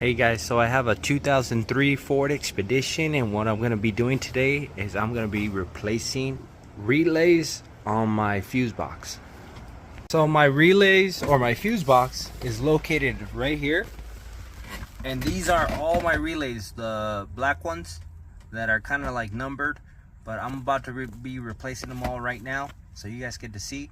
Hey guys, so I have a 2003 Ford Expedition, and what I'm going to be doing today is I'm going to be replacing relays on my fuse box. So my relays or my fuse box is located right here, and these are all my relays, the black ones that are kind of like numbered, but I'm about to be replacing them all right now so you guys get to see.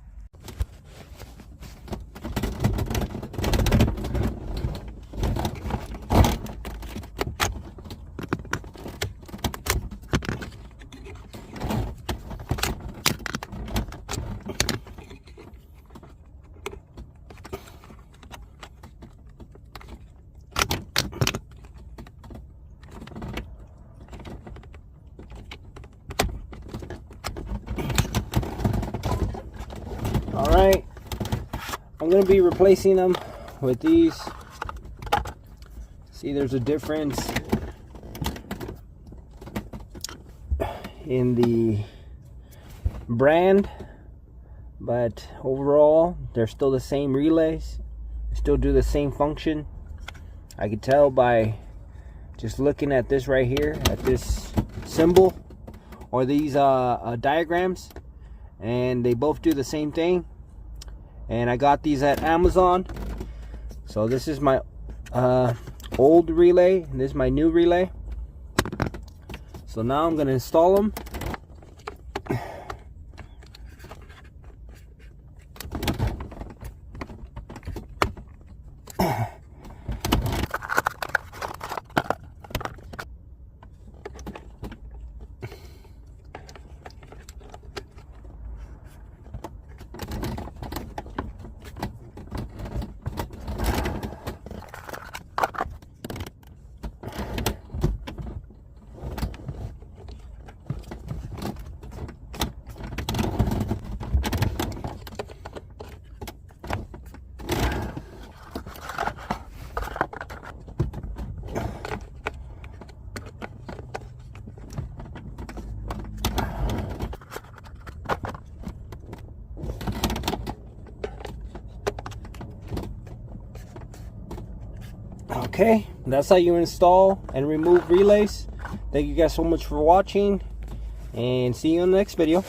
Alright, I'm going to be replacing them with these. See, there's a difference in the brand, but overall they're still the same relays. They still do the same function. I can tell by just looking at this right here, at this symbol or these diagrams, and they both do the same thing. And I got these at Amazon. So this is my old relay, and this is my new relay. So now I'm going to install them. Okay, that's how you install and remove relays. Thank you guys so much for watching, and see you in the next video.